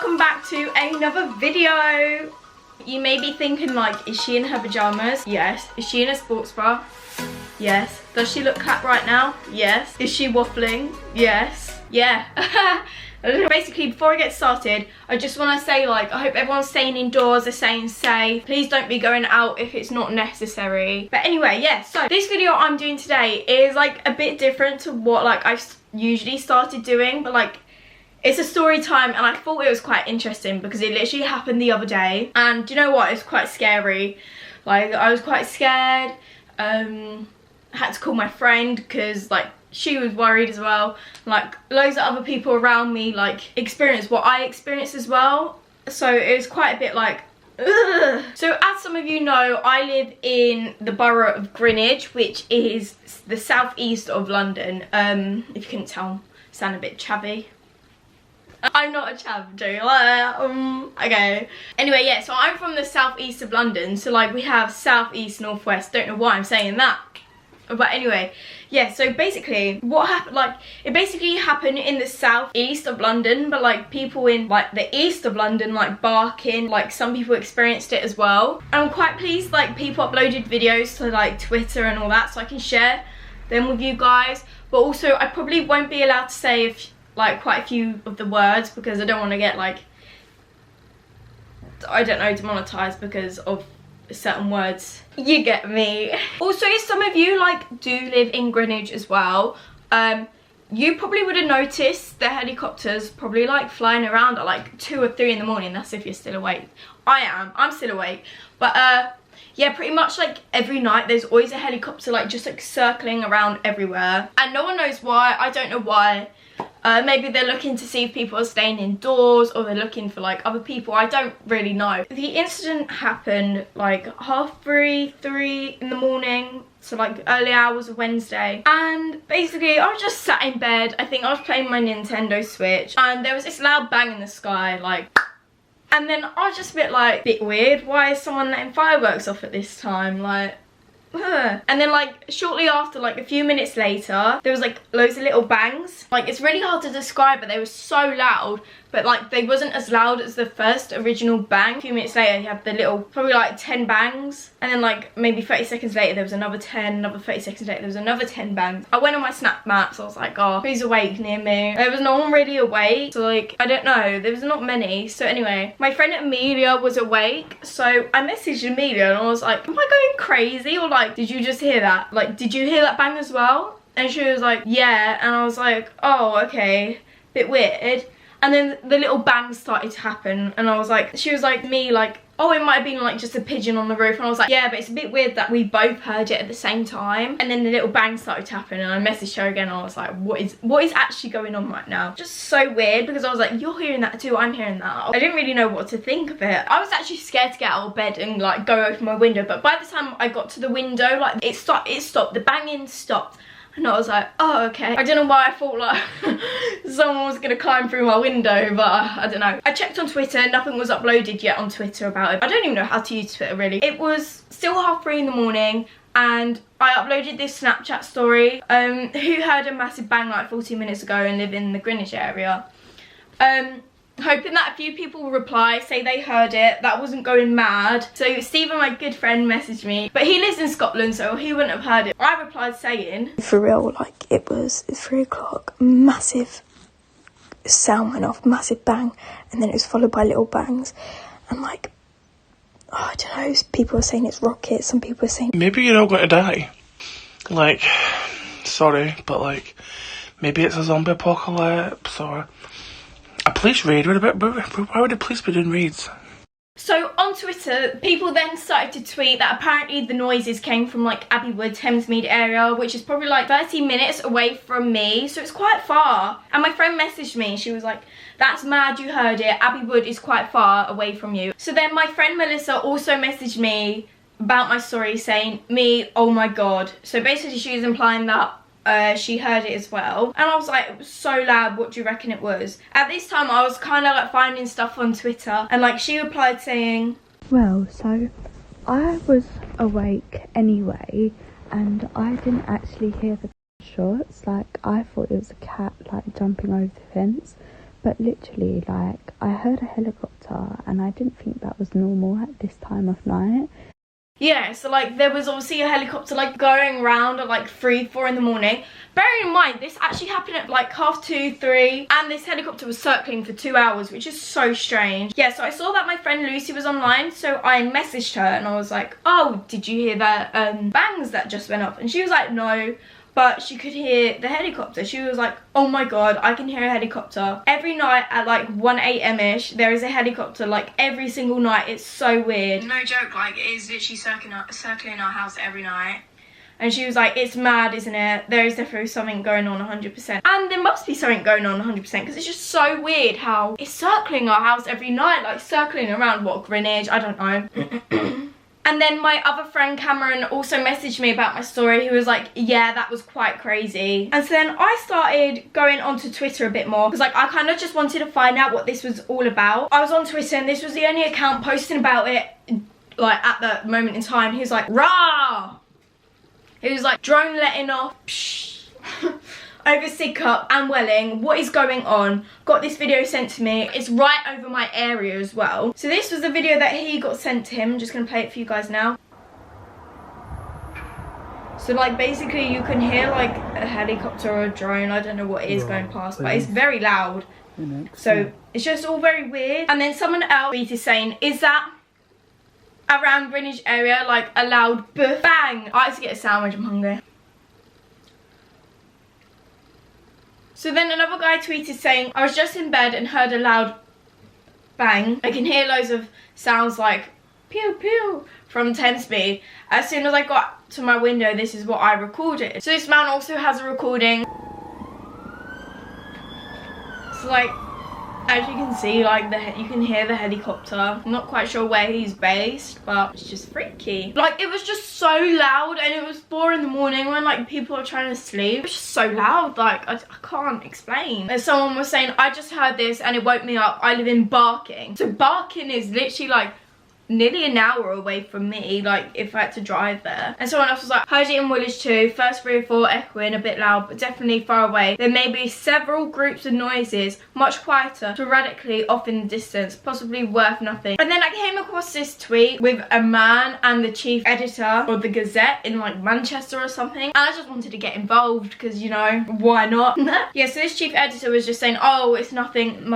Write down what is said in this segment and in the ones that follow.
welcome back to another video. You may be thinking like, is she in her pajamas? Yes. Is she in a sports bra? Yes. Does she look cat right now? Yes. Is she waffling? Yes. Yeah. Basically, before I get started, I just want to say, like, I hope everyone's staying indoors, they're staying safe. Please don't be going out if it's not necessary. But anyway, yeah, so this video I'm doing today is like a bit different to what like I've usually started doing, but like it's a story time, and I thought it was quite interesting because it literally happened the other day. And do you know what? It's quite scary. Like, I was quite scared. I had to call my friend because like she was worried as well. Like, loads of other people around me like experienced what I experienced as well. So it was quite a bit like, ugh. So as some of you know, I live in the borough of Greenwich, which is the southeast of London. If you couldn't tell, I sound a bit chavvy. I'm not a chav, okay. Anyway, yeah, so I'm from the southeast of London. So like we have southeast, northwest, don't know why I'm saying that. But anyway, yeah, so basically what happened, like it basically happened in the southeast of London, but like people in like the east of London, like Barking, like some people experienced it as well. And I'm quite pleased like people uploaded videos to like Twitter and all that, so I can share them with you guys. But also I probably won't be allowed to say if like quite a few of the words because I don't want to get like, I don't know, demonetized because of certain words. You get me. Also, some of you like do live in Greenwich as well. You probably would have noticed the helicopters probably like flying around at like 2 or 3 in the morning. That's if you're still awake. I'm still awake. But yeah, pretty much like every night there's always a helicopter like just like circling around everywhere, and no one knows why. I don't know why. Maybe they're looking to see if people are staying indoors, or they're looking for like other people. I don't really know. The incident happened like 3:30 in the morning, so like early hours of Wednesday. And basically I was just sat in bed. I think I was playing my Nintendo Switch, and there was this loud bang in the sky, like, and then I was just a bit weird. Why is someone letting fireworks off at this time? Like, and then like shortly after, like a few minutes later, there was like loads of little bangs. Like, it's really hard to describe, but they were so loud, but like they wasn't as loud as the first original bang. A few minutes later you have the little, probably like 10 bangs, and then like maybe 30 seconds later there was another 10, another 30 seconds later there was another 10 bangs. I went on my snap maps, I was like, oh, who's awake near me? There was no one really awake, so like I don't know, there was not many. So anyway, my friend Amelia was awake, so I messaged Amelia and I was like, am I going crazy, or like did you just hear that? Like, did you hear that bang as well? And she was like, yeah. And I was like, oh, okay, bit weird. And then the little bangs started to happen, and I was like, she was like, me, like, oh, it might have been like just a pigeon on the roof. And I was like, yeah, but it's a bit weird that we both heard it at the same time. And then the little bang started to happen, and I messaged her again, and I was like, what is actually going on right now? Just so weird, because I was like, you're hearing that too, I'm hearing that. I didn't really know what to think of it. I was actually scared to get out of bed and like go open my window, but by the time I got to the window, like it stopped, the banging stopped. And I was like, oh, okay. I don't know why I thought like someone was gonna climb through my window, but I don't know. I checked on Twitter, nothing was uploaded yet on Twitter about it. I don't even know how to use Twitter really. It was still 3:30 in the morning, and I uploaded this Snapchat story. Who heard a massive bang like 40 minutes ago and live in the Greenwich area? Hoping that a few people will reply, say they heard it, that wasn't going mad. So Stephen, my good friend, messaged me, but he lives in Scotland, so he wouldn't have heard it. I replied saying, for real, like it was 3 o'clock, massive sound went off, massive bang, and then it was followed by little bangs, and like, oh, I don't know, people are saying it's rockets, some people are saying maybe you're all going to die. Like, sorry, but like, maybe it's a zombie apocalypse, or a police raid. Why would the police be doing raids? So on Twitter, people then started to tweet that apparently the noises came from like Abbeywood, Thamesmead area, which is probably like 30 minutes away from me, so it's quite far. And my friend messaged me, she was like, that's mad you heard it, Abbeywood is quite far away from you. So then my friend Melissa also messaged me about my story saying, me, oh my god. So basically she was implying that she heard it as well, and I was like, it was so loud, what do you reckon it was? At this time I was kind of like finding stuff on Twitter, and like she replied saying, well, so I was awake anyway, and I didn't actually hear the shots. Like, I thought it was a cat like jumping over the fence, But literally, like, I heard a helicopter and I didn't think that was normal at this time of night. Yeah, so like there was obviously a helicopter like going around at like 3, 4 in the morning. Bearing in mind, this actually happened at like 2:30, 3, and this helicopter was circling for 2 hours, which is so strange. Yeah, so I saw that my friend Lucy was online, so I messaged her and I was like, oh, did you hear that bangs that just went off? And she was like, no. But she could hear the helicopter. She was like, oh my god, I can hear a helicopter. Every night at like 1 a.m-ish, there is a helicopter, like every single night. It's so weird. No joke, like it is literally circling our house every night. And she was like, it's mad, isn't it? There is definitely something going on 100%. And there must be something going on 100% because it's just so weird how it's circling our house every night. Like circling around, what, Greenwich? I don't know. And then my other friend Cameron also messaged me about my story. He was like, yeah, that was quite crazy. And so then I started going onto Twitter a bit more because like I kind of just wanted to find out what this was all about. I was on Twitter and this was the only account posting about it like at that moment in time. He was like, rah! He was like, drone letting off, psh. Over Sidcup and Welling, what is going on? Got this video sent to me. It's right over my area as well. So this was the video that he got sent to him. I'm just gonna play it for you guys now. So like basically you can hear like a helicopter or a drone, I don't know what it is going past, but it's very loud. So it's just all very weird. And then someone else tweeted saying, is that around Greenwich area like a loud bang? I had to get a sandwich, I'm hungry. So then another guy tweeted saying, I was just in bed and heard a loud bang. I can hear loads of sounds like pew pew from 10 speed. As soon as I got to my window, this is what I recorded. So this man also has a recording. So like, as you can see, like you can hear the helicopter. I'm not quite sure where he's based, but it's just freaky. Like it was just so loud and it was 4 in the morning when like people are trying to sleep. It was just so loud, like I can't explain. And someone was saying, I just heard this and it woke me up. I live in Barking. So Barking is literally like nearly an hour away from me, like if I had to drive there. And someone else was like, heard it in Woolwich too, first 3 or 4 echoing, a bit loud but definitely far away. There may be several groups of noises, much quieter, sporadically off in the distance, possibly worth nothing. And then I came across this tweet with a man and the chief editor of the Gazette in like Manchester or something, and I just wanted to get involved because, you know, why not? Yeah, so this chief editor was just saying, oh, it's nothing,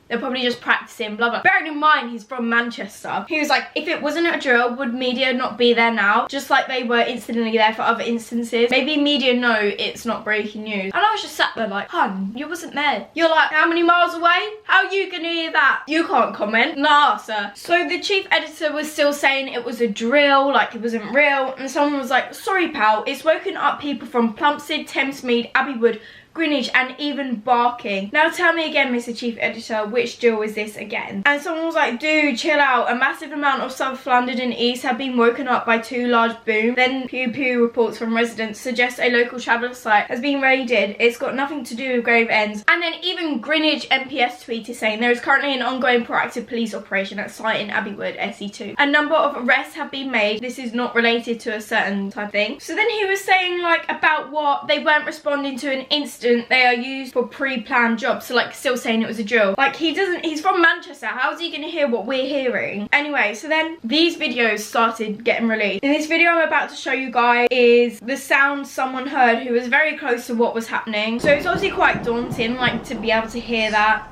they're probably just practicing, blah, blah. Bearing in mind, he's from Manchester. He was like, if it wasn't a drill, would media not be there now? Just like they were instantly there for other instances. Maybe media know it's not breaking news. And I was just sat there like, hun, you wasn't there. You're like, how many miles away? How are you gonna hear that? You can't comment. Nah, sir. So the chief editor was still saying it was a drill, like it wasn't real. And someone was like, sorry, pal, it's woken up people from Plumstead, Thamesmead, Abbeywood, Greenwich and even Barking. Now tell me again, Mr. Chief Editor, which drill is this again? And someone was like, dude, chill out. A massive amount of South London and East have been woken up by 2 large booms. Then pew pew reports from residents suggest a local traveller site has been raided. It's got nothing to do with Graveends. And then even Greenwich MPS tweet is saying there is currently an ongoing proactive police operation at site in Abbeywood, SE2. A number of arrests have been made. This is not related to a certain type of thing. So then he was saying like about what they weren't responding to an incident. They are used for pre-planned jobs, so like still saying it was a drill. Like he's from Manchester, how's he gonna hear what we're hearing? Anyway, so then these videos started getting released. In this video I'm about to show you guys is the sound someone heard who was very close to what was happening. So it's obviously quite daunting, like to be able to hear that.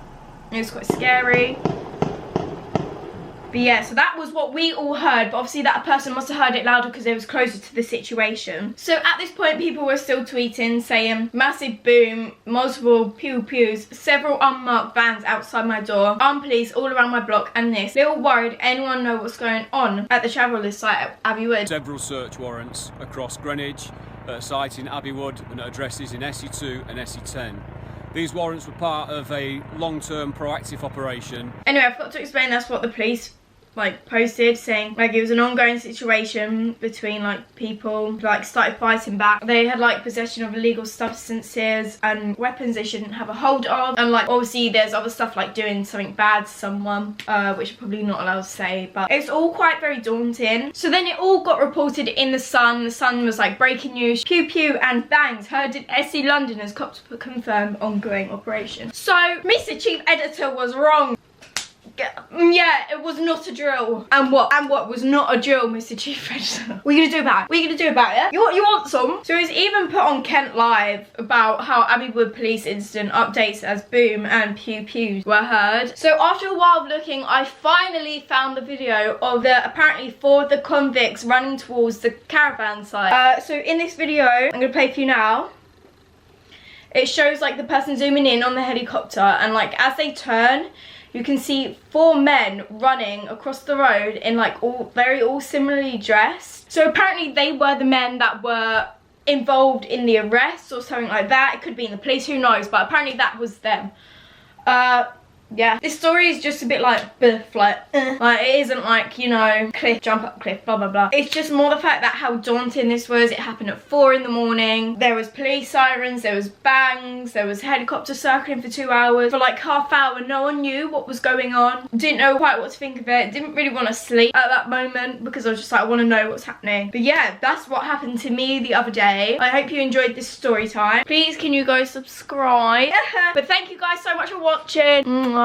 It was quite scary. But yeah, so that was what we all heard, but obviously that person must have heard it louder because they was closer to the situation. So at this point people were still tweeting saying massive boom, multiple pew pews, several unmarked vans outside my door, armed police all around my block, and this. Little worried anyone know what's going on at the travellers site at Abbeywood. Several search warrants across Greenwich, at a site in Abbeywood and at addresses in SE2 and SE10. These warrants were part of a long-term proactive operation. Anyway, I forgot to explain that's what the police like posted saying like it was an ongoing situation between like people who, like, started fighting back. They had like possession of illegal substances and weapons they shouldn't have a hold of, and like obviously there's other stuff like doing something bad to someone, which I'm probably not allowed to say, but it's all quite very daunting. So then it all got reported in the Sun. The Sun was like, breaking news, pew pew and bangs heard in SE London as cops confirmed ongoing operation. So Mr. Chief Editor was wrong. Yeah, it was not a drill. And what was not a drill, Mr. Chief Editor? What are you gonna do about it? What are you gonna do about it? You want some? So it's even put on Kent Live about how Abbey Wood police incident updates as boom and pew pews were heard. So after a while of looking, I finally found the video of apparently 4 of the convicts running towards the caravan site. So in this video, I'm gonna play for you now. It shows like the person zooming in on the helicopter, and like as they turn, you can see 4 men running across the road in like all similarly dressed. So apparently they were the men that were involved in the arrest or something like that. It could be in the police, who knows, but apparently that was them. Yeah, this story is just a bit like like it isn't like, you know, cliff, jump up cliff, blah blah blah. It's just more the fact that how daunting this was. It happened at 4 in the morning. There was police sirens, there was bangs, there was helicopter circling for 2 hours. For like half hour, no one knew what was going on. Didn't know quite what to think of it. Didn't really want to sleep at that moment because I was just like, I want to know what's happening. But yeah, that's what happened to me the other day. I hope you enjoyed this story time. Please can you go subscribe? But thank you guys so much for watching. Mwah.